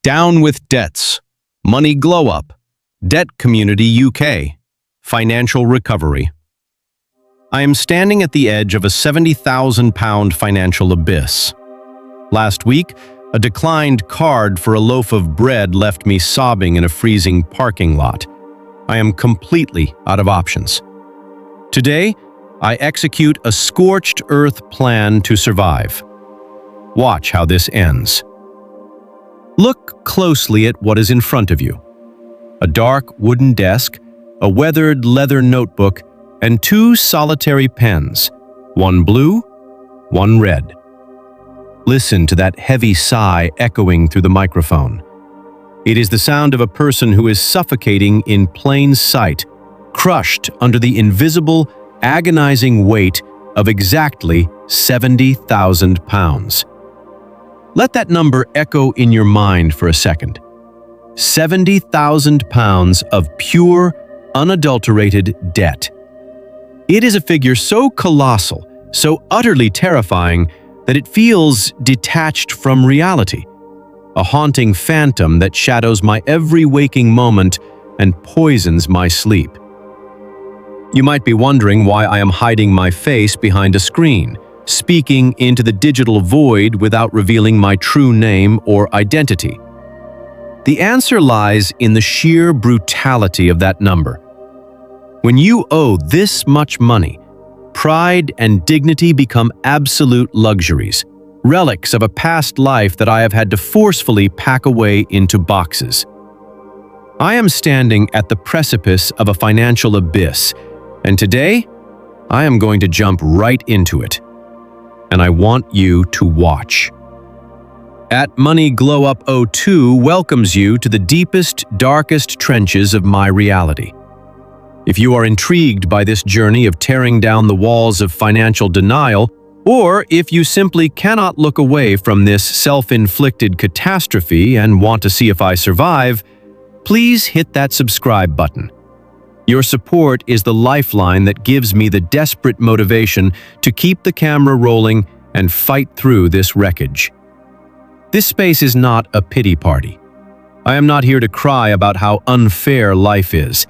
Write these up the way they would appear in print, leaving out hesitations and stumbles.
Down with debts. Money glow up. Debt community UK. Financial recovery. I am standing at the edge of a £70,000 financial abyss. Last week, a declined card for a loaf of bread left me sobbing in a freezing parking lot. I am completely out of options. Today, I execute a scorched earth plan to survive. Watch how this ends. Look closely at what is in front of you. A dark wooden desk, a weathered leather notebook, and two solitary pens, one blue, one red. Listen to that heavy sigh echoing through the microphone. It is the sound of a person who is suffocating in plain sight, crushed under the invisible, agonizing weight of exactly £70,000. Let that number echo in your mind for a second. £70,000 of pure, unadulterated debt. It is a figure so colossal, so utterly terrifying, that it feels detached from reality, a haunting phantom that shadows my every waking moment and poisons my sleep. You might be wondering why I am hiding my face behind a screen, speaking into the digital void without revealing my true name or identity. The answer lies in the sheer brutality of that number. When you owe this much money, pride and dignity become absolute luxuries, relics of a past life that I have had to forcefully pack away into boxes. I am standing at the precipice of a financial abyss, and today, I am going to jump right into it. And I want you to watch. At Money Glow Up 02 welcomes you to the deepest, darkest trenches of my reality. If you are intrigued by this journey of tearing down the walls of financial denial, or if you simply cannot look away from this self-inflicted catastrophe and want to see if I survive, please hit that subscribe button. Your support is the lifeline that gives me the desperate motivation to keep the camera rolling and fight through this wreckage. This space is not a pity party. I am not here to cry about how unfair life is.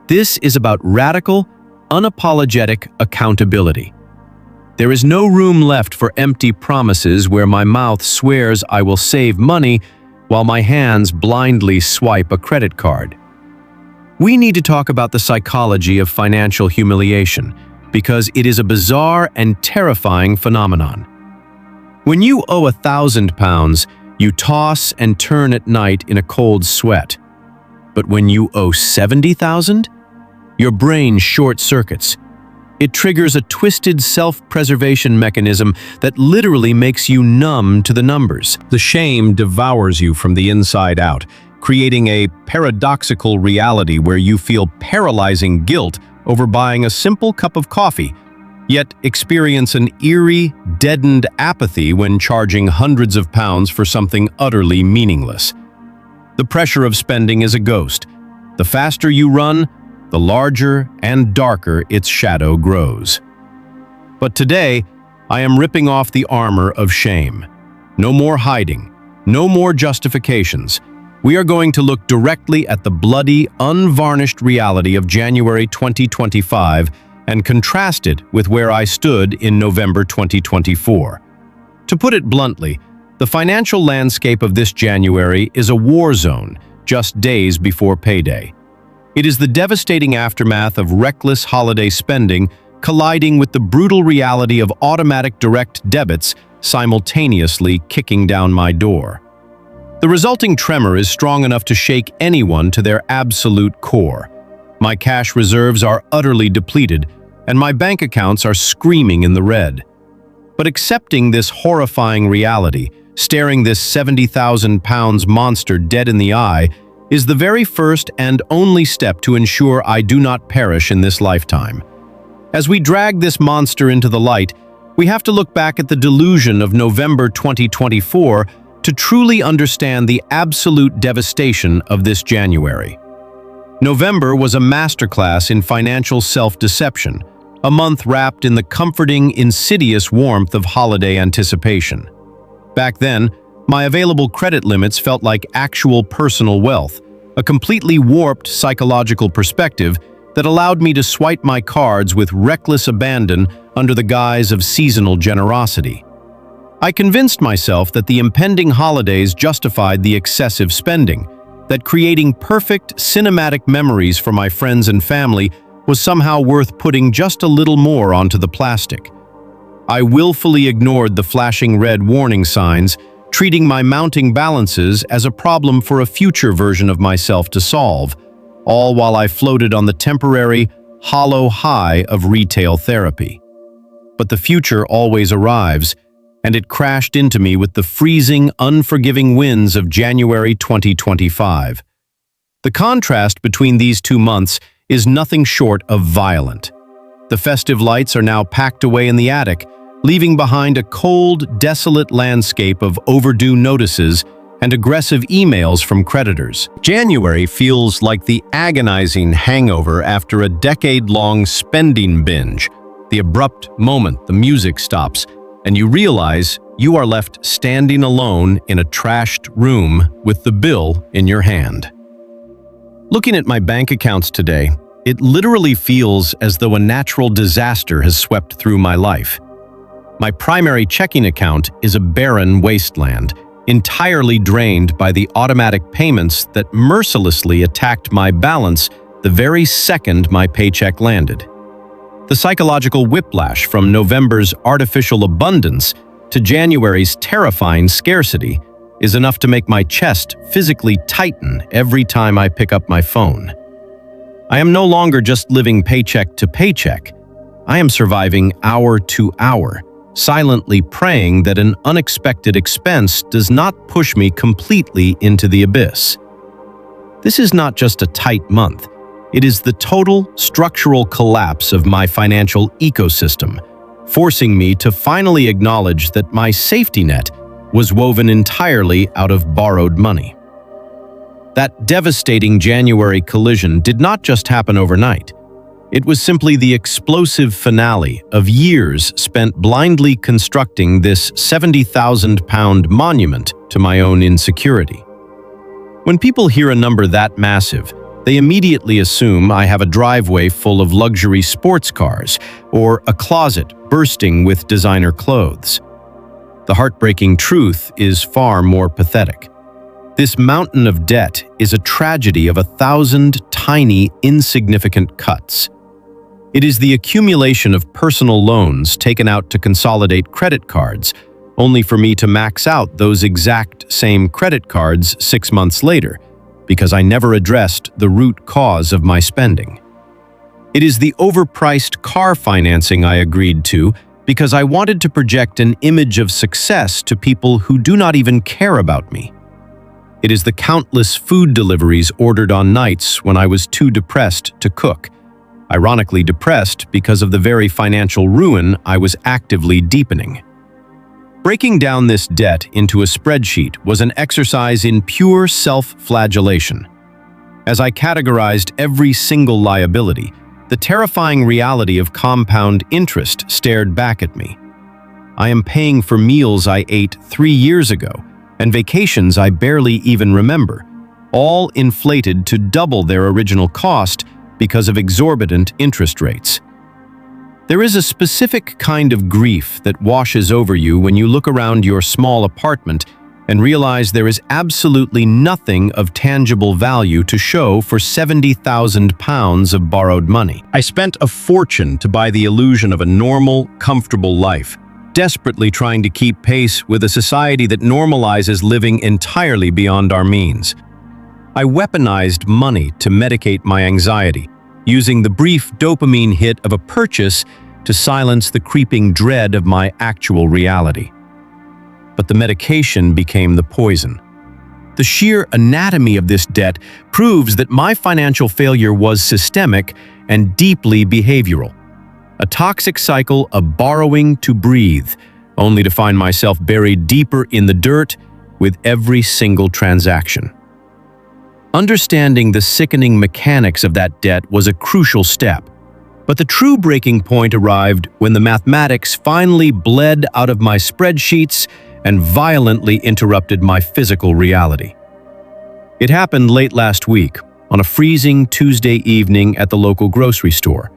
This is about radical, unapologetic accountability. There is no room left for empty promises where my mouth swears I will save money while my hands blindly swipe a credit card. We need to talk about the psychology of financial humiliation because it is a bizarre and terrifying phenomenon. When you owe £1,000, you toss and turn at night in a cold sweat. But when you owe $70,000, your brain short-circuits. It triggers a twisted self-preservation mechanism that literally makes you numb to the numbers. The shame devours you from the inside out, creating a paradoxical reality where you feel paralyzing guilt over buying a simple cup of coffee, yet experience an eerie, deadened apathy when charging hundreds of pounds for something utterly meaningless. The pressure of spending is a ghost. The faster you run, the larger and darker its shadow grows. But today, I am ripping off the armor of shame. No more hiding, no more justifications. We are going to look directly at the bloody, unvarnished reality of January 2025 and contrast it with where I stood in November 2024. To put it bluntly, the financial landscape of this January is a war zone just days before payday. It is the devastating aftermath of reckless holiday spending colliding with the brutal reality of automatic direct debits simultaneously kicking down my door. The resulting tremor is strong enough to shake anyone to their absolute core. My cash reserves are utterly depleted, and my bank accounts are screaming in the red. But accepting this horrifying reality, staring this £70,000 monster dead in the eye, is the very first and only step to ensure I do not perish in this lifetime. As we drag this monster into the light, we have to look back at the delusion of November 2024 to truly understand the absolute devastation of this January. November was a masterclass in financial self-deception, a month wrapped in the comforting, insidious warmth of holiday anticipation. Back then, My available credit limits felt like actual personal wealth, a completely warped psychological perspective that allowed me to swipe my cards with reckless abandon under the guise of seasonal generosity. I convinced myself that the impending holidays justified the excessive spending, that creating perfect cinematic memories for my friends and family was somehow worth putting just a little more onto the plastic. I willfully ignored the flashing red warning signs, treating my mounting balances as a problem for a future version of myself to solve, all while I floated on the temporary, hollow high of retail therapy. But the future always arrives, and it crashed into me with the freezing, unforgiving winds of January 2025. The contrast between these 2 months is nothing short of violent. The festive lights are now packed away in the attic, leaving behind a cold, desolate landscape of overdue notices and aggressive emails from creditors. January feels like the agonizing hangover after a decade-long spending binge. The abrupt moment the music stops, and you realize you are left standing alone in a trashed room with the bill in your hand. Looking at my bank accounts today, it literally feels as though a natural disaster has swept through my life. My primary checking account is a barren wasteland, entirely drained by the automatic payments that mercilessly attacked my balance the very second my paycheck landed. The psychological whiplash from November's artificial abundance to January's terrifying scarcity is enough to make my chest physically tighten every time I pick up my phone. I am no longer just living paycheck to paycheck. I am surviving hour to hour, silently praying that an unexpected expense does not push me completely into the abyss. This is not just a tight month. It is the total structural collapse of my financial ecosystem, forcing me to finally acknowledge that my safety net was woven entirely out of borrowed money. That devastating January collision did not just happen overnight. It was simply the explosive finale of years spent blindly constructing this 70,000-pound monument to my own insecurity. When people hear a number that massive, they immediately assume I have a driveway full of luxury sports cars or a closet bursting with designer clothes. The heartbreaking truth is far more pathetic. This mountain of debt is a tragedy of 1,000 tiny, insignificant cuts. It is the accumulation of personal loans taken out to consolidate credit cards, only for me to max out those exact same credit cards 6 months later, because I never addressed the root cause of my spending. It is the overpriced car financing I agreed to because I wanted to project an image of success to people who do not even care about me. It is the countless food deliveries ordered on nights when I was too depressed to cook, ironically depressed because of the very financial ruin I was actively deepening. Breaking down this debt into a spreadsheet was an exercise in pure self-flagellation. As I categorized every single liability, the terrifying reality of compound interest stared back at me. I am paying for meals I ate 3 years ago and vacations I barely even remember, all inflated to double their original cost because of exorbitant interest rates. There is a specific kind of grief that washes over you when you look around your small apartment and realize there is absolutely nothing of tangible value to show for 70,000 pounds of borrowed money. I spent a fortune to buy the illusion of a normal, comfortable life, desperately trying to keep pace with a society that normalizes living entirely beyond our means. I weaponized money to medicate my anxiety, using the brief dopamine hit of a purchase to silence the creeping dread of my actual reality. But the medication became the poison. The sheer anatomy of this debt proves that my financial failure was systemic and deeply behavioral. A toxic cycle of borrowing to breathe, only to find myself buried deeper in the dirt with every single transaction. Understanding the sickening mechanics of that debt was a crucial step, but the true breaking point arrived when the mathematics finally bled out of my spreadsheets and violently interrupted my physical reality. It happened late last week, on a freezing Tuesday evening at the local grocery store.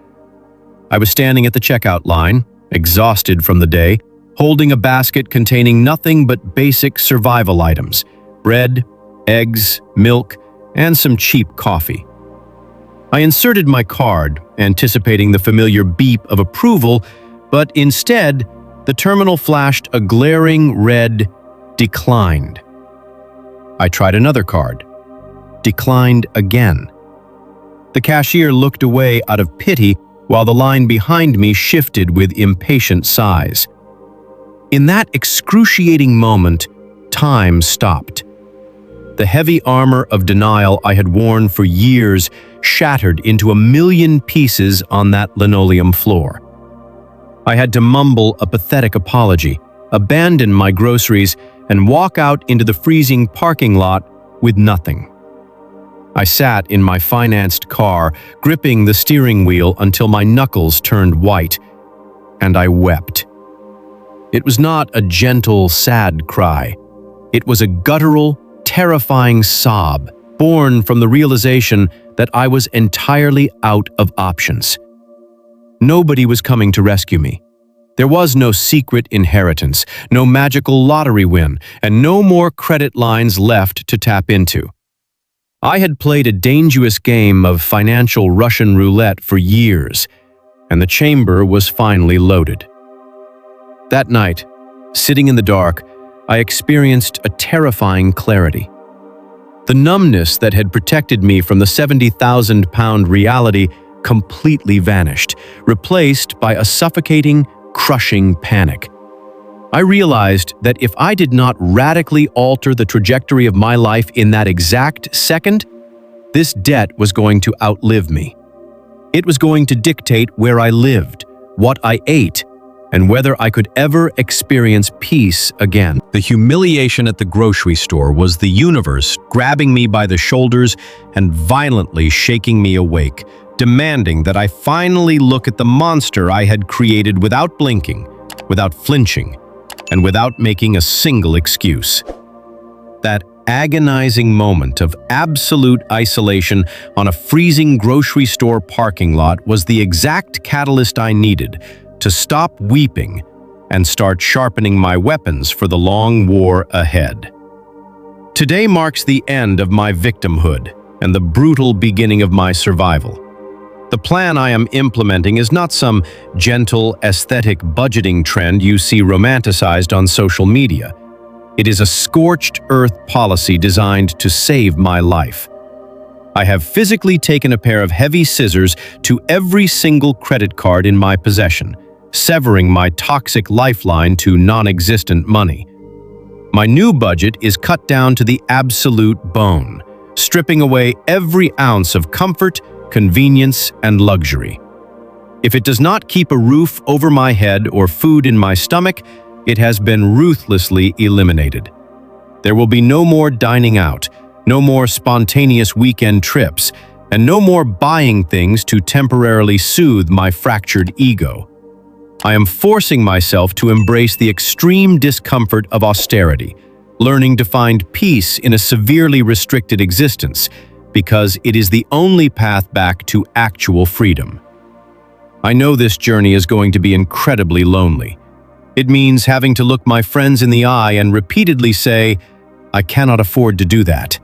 I was standing at the checkout line, exhausted from the day, holding a basket containing nothing but basic survival items: bread, eggs, milk, and some cheap coffee. I inserted my card, anticipating the familiar beep of approval, but instead, the terminal flashed a glaring red "Declined." I tried another card. Declined again. The cashier looked away out of pity while the line behind me shifted with impatient sighs. In that excruciating moment, time stopped. The heavy armor of denial I had worn for years shattered into a million pieces on that linoleum floor. I had to mumble a pathetic apology, abandon my groceries, and walk out into the freezing parking lot with nothing. I sat in my financed car, gripping the steering wheel until my knuckles turned white, and I wept. It was not a gentle, sad cry. It was a guttural, terrifying sob, born from the realization that I was entirely out of options. Nobody was coming to rescue me. There was no secret inheritance, no magical lottery win, and no more credit lines left to tap into. I had played a dangerous game of financial Russian roulette for years, and the chamber was finally loaded. That night, sitting in the dark, I experienced a terrifying clarity. The numbness that had protected me from the 70,000-pound reality completely vanished, replaced by a suffocating, crushing panic. I realized that if I did not radically alter the trajectory of my life in that exact second, this debt was going to outlive me. It was going to dictate where I lived, what I ate, and whether I could ever experience peace again. The humiliation at the grocery store was the universe grabbing me by the shoulders and violently shaking me awake, demanding that I finally look at the monster I had created without blinking, without flinching, and without making a single excuse. That agonizing moment of absolute isolation on a freezing grocery store parking lot was the exact catalyst I needed to stop weeping and start sharpening my weapons for the long war ahead. Today marks the end of my victimhood and the brutal beginning of my survival. The plan I am implementing is not some gentle, aesthetic budgeting trend you see romanticized on social media. It is a scorched earth policy designed to save my life. I have physically taken a pair of heavy scissors to every single credit card in my possession, severing my toxic lifeline to non-existent money. My new budget is cut down to the absolute bone, stripping away every ounce of comfort, convenience, and luxury. If it does not keep a roof over my head or food in my stomach, it has been ruthlessly eliminated. There will be no more dining out, no more spontaneous weekend trips, and no more buying things to temporarily soothe my fractured ego. I am forcing myself to embrace the extreme discomfort of austerity, learning to find peace in a severely restricted existence, because it is the only path back to actual freedom. I know this journey is going to be incredibly lonely. It means having to look my friends in the eye and repeatedly say, "I cannot afford to do that,"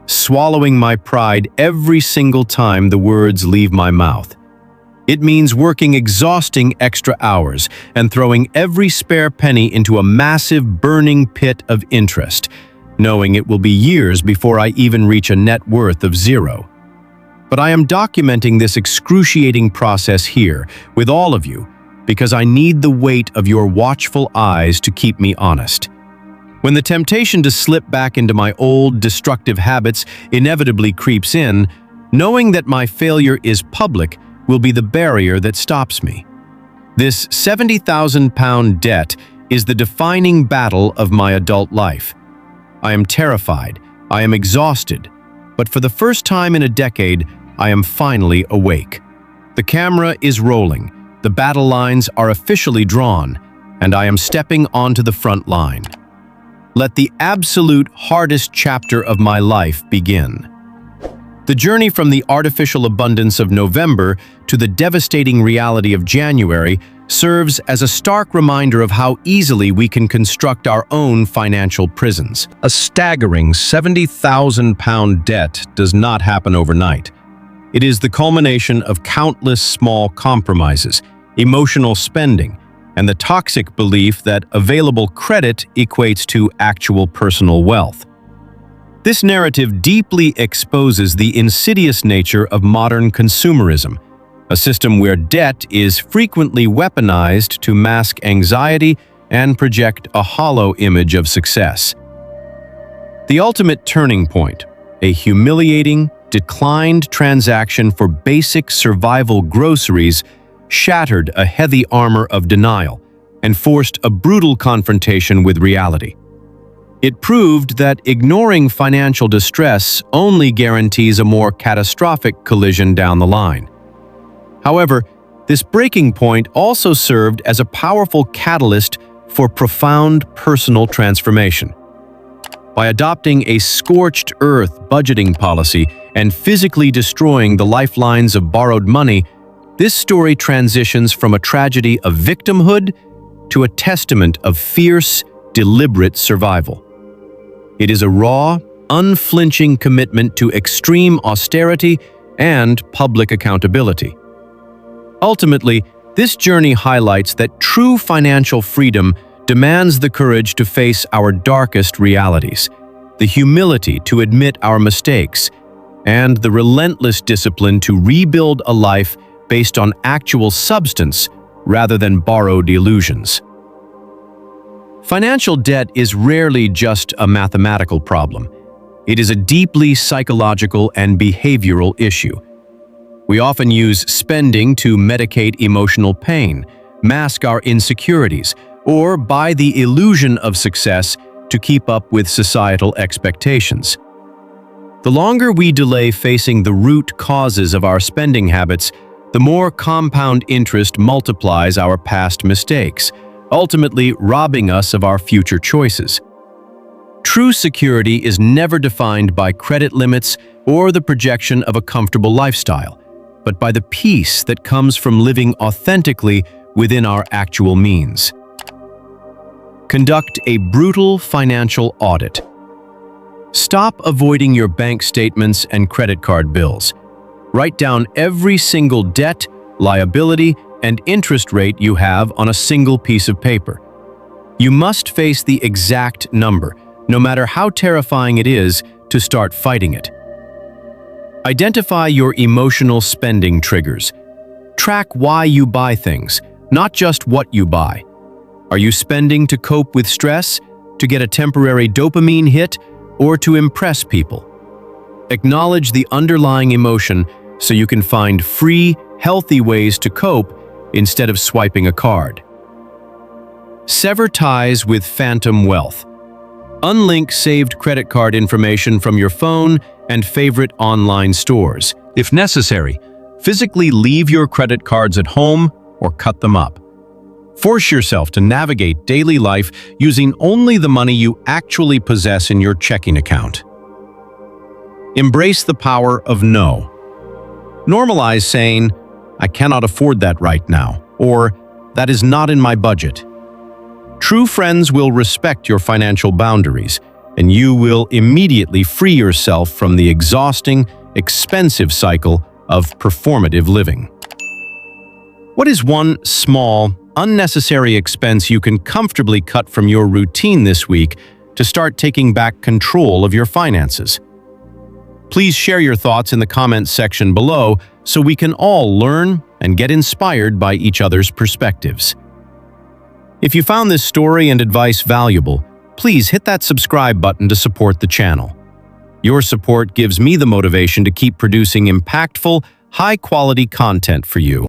swallowing my pride every single time the words leave my mouth. It means working exhausting extra hours and throwing every spare penny into a massive burning pit of interest, knowing it will be years before I even reach a net worth of zero. But I am documenting this excruciating process here with all of you because I need the weight of your watchful eyes to keep me honest. When the temptation to slip back into my old, destructive habits inevitably creeps in, knowing that my failure is public will be the barrier that stops me. This 70,000-pound debt is the defining battle of my adult life. I am terrified, I am exhausted, but for the first time in a decade, I am finally awake. The camera is rolling, the battle lines are officially drawn, and I am stepping onto the front line. let the absolute hardest chapter of my life begin. The journey from the artificial abundance of November to the devastating reality of January serves as a stark reminder of how easily we can construct our own financial prisons. A staggering £70,000 debt does not happen overnight. It is the culmination of countless small compromises, emotional spending, and the toxic belief that available credit equates to actual personal wealth. This narrative deeply exposes the insidious nature of modern consumerism, a system where debt is frequently weaponized to mask anxiety and project a hollow image of success. The ultimate turning point, a humiliating, declined transaction for basic survival groceries, shattered a heavy armor of denial and forced a brutal confrontation with reality. It proved that ignoring financial distress only guarantees a more catastrophic collision down the line. However, this breaking point also served as a powerful catalyst for profound personal transformation. By adopting a scorched earth budgeting policy and physically destroying the lifelines of borrowed money, this story transitions from a tragedy of victimhood to a testament of fierce, deliberate survival. It is a raw, unflinching commitment to extreme austerity and public accountability. Ultimately, this journey highlights that true financial freedom demands the courage to face our darkest realities, the humility to admit our mistakes, and the relentless discipline to rebuild a life based on actual substance rather than borrowed illusions. Financial debt is rarely just a mathematical problem. It is a deeply psychological and behavioral issue. We often use spending to medicate emotional pain, mask our insecurities, or buy the illusion of success to keep up with societal expectations. The longer we delay facing the root causes of our spending habits, the more compound interest multiplies our past mistakes, ultimately robbing us of our future choices. True security is never defined by credit limits or the projection of a comfortable lifestyle, but by the peace that comes from living authentically within our actual means. Conduct a brutal financial audit. Stop avoiding your bank statements and credit card bills. Write down every single debt, liability, and interest rate you have on a single piece of paper. You must face the exact number, no matter how terrifying it is, to start fighting it. Identify your emotional spending triggers. Track why you buy things, not just what you buy. Are you spending to cope with stress, to get a temporary dopamine hit, or to impress people? Acknowledge the underlying emotion so you can find free, healthy ways to cope instead of swiping a card. Sever ties with phantom wealth. Unlink saved credit card information from your phone and favorite online stores. If necessary, physically leave your credit cards at home or cut them up. Force yourself to navigate daily life using only the money you actually possess in your checking account. Embrace the power of no. Normalize saying, "I cannot afford that right now," or "that is not in my budget." True friends will respect your financial boundaries, and you will immediately free yourself from the exhausting, expensive cycle of performative living. What is one small, unnecessary expense you can comfortably cut from your routine this week to start taking back control of your finances? Please share your thoughts in the comments section below so we can all learn and get inspired by each other's perspectives. If you found this story and advice valuable, please hit that subscribe button to support the channel. Your support gives me the motivation to keep producing impactful, high-quality content for you.